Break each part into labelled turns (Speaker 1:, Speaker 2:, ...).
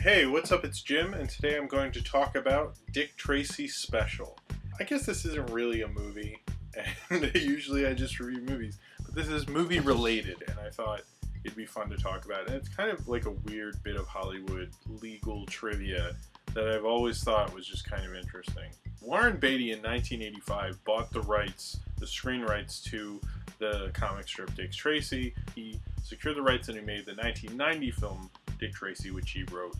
Speaker 1: Hey, what's up? It's Jim, and today I'm going to talk about Dick Tracy Special. I guess this isn't really a movie, and usually I just review movies, but this is movie related, and I thought it'd be fun to talk about. And it's kind of like a weird bit of Hollywood legal trivia that I've always thought was just kind of interesting. Warren Beatty in 1985 bought the screen rights to the comic strip Dick Tracy. He secured the rights and he made the 1990 film Dick Tracy, which he wrote,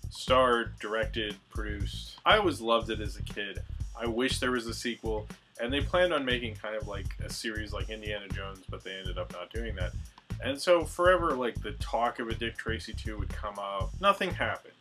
Speaker 1: starred, directed, produced. I always loved it as a kid. I wish there was a sequel, and they planned on making kind of like a series like Indiana Jones, but they ended up not doing that. And so forever, like, the talk of a Dick Tracy 2 would come out. Nothing happened.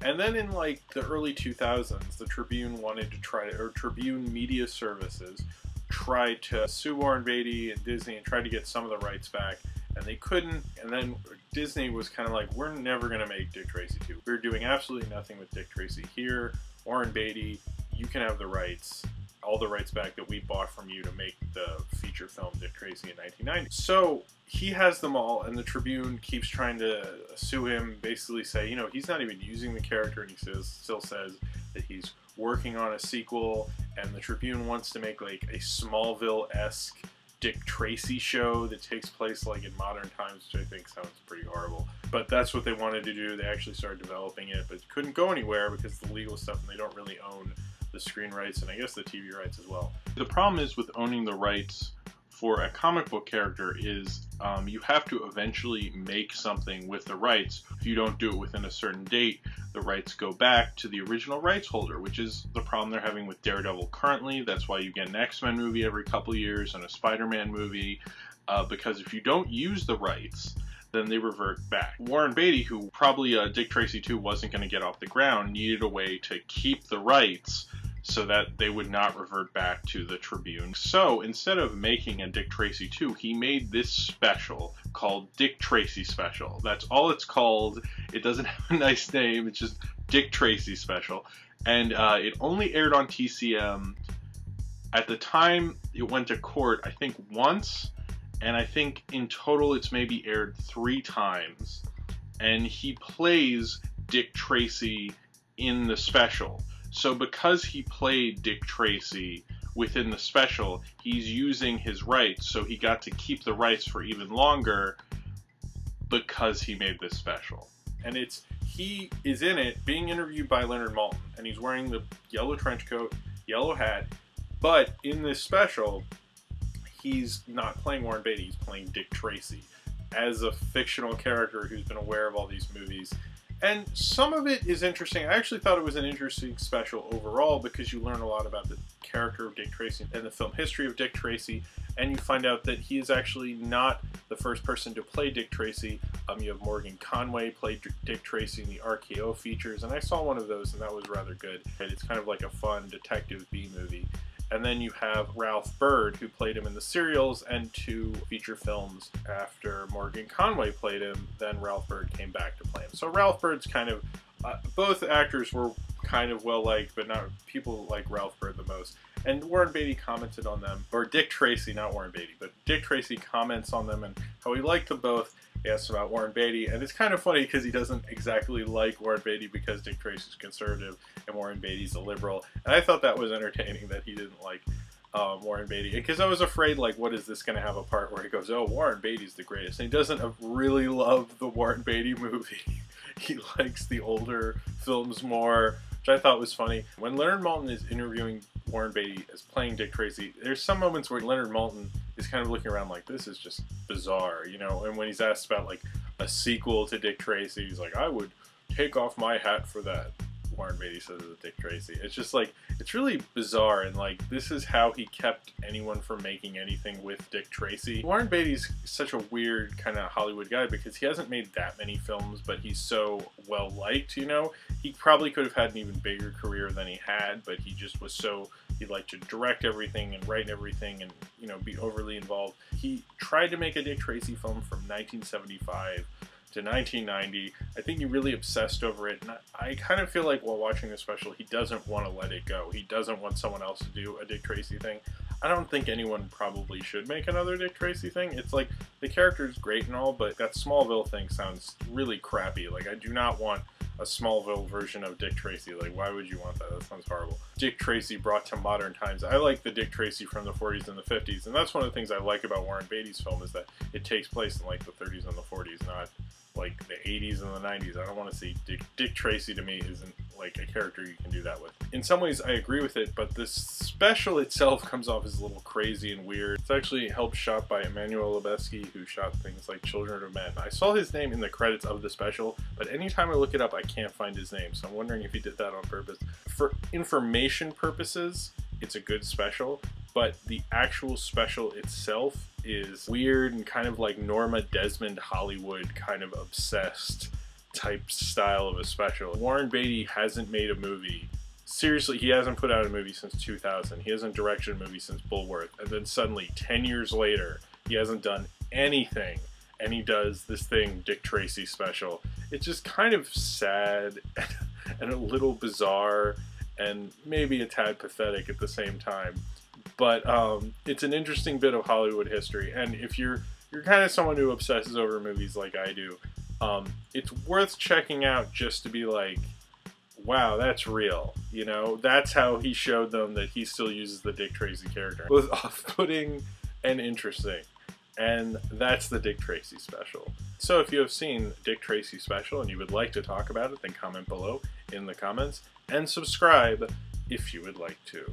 Speaker 1: And then in like the early 2000s, the Tribune wanted to try to, or Tribune Media Services tried to sue Warren Beatty and Disney and try to get some of the rights back, and they couldn't. And then Disney was kind of like, we're never going to make Dick Tracy 2. We're doing absolutely nothing with Dick Tracy here. Warren Beatty, you can have the rights, all the rights back that we bought from you to make the feature film Dick Tracy in 1990. So he has them all, and the Tribune keeps trying to sue him, basically say, you know, he's not even using the character, and he still says that he's working on a sequel, and the Tribune wants to make like a Smallville-esque Dick Tracy show that takes place like in modern times, which I think sounds pretty horrible. But that's what they wanted to do. They actually started developing it, but couldn't go anywhere because of the legal stuff, and they don't really own the screen rights and I guess the TV rights as well. The problem is with owning the rights for a comic book character is you have to eventually make something with the rights. If you don't do it within a certain date, the rights go back to the original rights holder, which is the problem they're having with Daredevil currently. That's why you get an X-Men movie every couple of years and a Spider-Man movie, because if you don't use the rights, then they revert back. Warren Beatty, who probably Dick Tracy 2 wasn't going to get off the ground, needed a way to keep the rights so that they would not revert back to the Tribune. So instead of making a Dick Tracy 2, he made this special called Dick Tracy Special. That's all it's called. It doesn't have a nice name. It's just Dick Tracy Special. And it only aired on TCM. At the time it went to court, I think once, and I think in total it's maybe aired 3 times. And he plays Dick Tracy in the special. So because he played Dick Tracy within the special, he's using his rights, so he got to keep the rights for even longer because he made this special. And he is in it being interviewed by Leonard Maltin, and he's wearing the yellow trench coat, yellow hat, but in this special, he's not playing Warren Beatty, he's playing Dick Tracy as a fictional character who's been aware of all these movies. And some of it is interesting. I actually thought it was an interesting special overall because you learn a lot about the character of Dick Tracy and the film history of Dick Tracy, and you find out that he is actually not the first person to play Dick Tracy. You have Morgan Conway played Dick Tracy in the RKO features, and I saw one of those and that was rather good. And it's kind of like a fun detective B-movie. And then you have Ralph Byrd, who played him in the serials and 2 feature films. After Morgan Conway played him, then Ralph Byrd came back to play him. So Ralph Byrd's kind of, both actors were kind of well liked, but not people like Ralph Byrd the most. And Warren Beatty commented on them, or Dick Tracy, not Warren Beatty, but Dick Tracy comments on them and how he liked them both. He asks about Warren Beatty, and it's kind of funny because he doesn't exactly like Warren Beatty because Dick Tracy's conservative and Warren Beatty's a liberal. And I thought that was entertaining that he didn't like Warren Beatty, because I was afraid, like, what is this going to have a part where he goes, oh, Warren Beatty's the greatest, and he doesn't really love the Warren Beatty movie. He likes the older films more, which I thought was funny. When Leonard Maltin is interviewing Warren Beatty as playing Dick Tracy, there's some moments where Leonard Maltin is kind of looking around like, this is just bizarre, you know, and when he's asked about like a sequel to Dick Tracy, he's like, I would take off my hat for that. Warren Beatty says of Dick Tracy. It's just like, it's really bizarre, and like, this is how he kept anyone from making anything with Dick Tracy. Warren Beatty's such a weird kind of Hollywood guy because he hasn't made that many films, but he's so well liked, you know. He probably could have had an even bigger career than he had, but he just was so, he liked to direct everything and write everything and, you know, be overly involved. He tried to make a Dick Tracy film from 1975 to 1990. I think he really obsessed over it, and I kind of feel like while watching the special, he doesn't want to let it go. He doesn't want someone else to do a Dick Tracy thing. I don't think anyone probably should make another Dick Tracy thing. It's like, the character's great and all, but that Smallville thing sounds really crappy. Like, I do not want a Smallville version of Dick Tracy. Like, why would you want that? That sounds horrible. Dick Tracy brought to modern times. I like the Dick Tracy from the 40s and the 50s, and that's one of the things I like about Warren Beatty's film, is that it takes place in like the 30s and the 40s, not like the 80s and the 90s. I don't want to see Dick Tracy. To me, isn't like a character you can do that with. In some ways I agree with it, but this special itself comes off as a little crazy and weird. It's actually helped shot by Emmanuel Lubezki, who shot things like Children of Men. I saw his name in the credits of the special, but anytime I look it up I can't find his name, so I'm wondering if he did that on purpose. For information purposes, it's a good special, but the actual special itself is weird and kind of like Norma Desmond Hollywood kind of obsessed type style of a special. Warren Beatty hasn't made a movie. Seriously, he hasn't put out a movie since 2000. He hasn't directed a movie since Bulworth. And then suddenly, 10 years later, he hasn't done anything. And he does this thing, Dick Tracy special. It's just kind of sad and a little bizarre and maybe a tad pathetic at the same time. But it's an interesting bit of Hollywood history. And if you're kind of someone who obsesses over movies like I do, it's worth checking out just to be like, wow, that's real. You know, that's how he showed them that he still uses the Dick Tracy character. It was off-putting and interesting. And that's the Dick Tracy special. So if you have seen Dick Tracy special and you would like to talk about it, then comment below in the comments and subscribe if you would like to.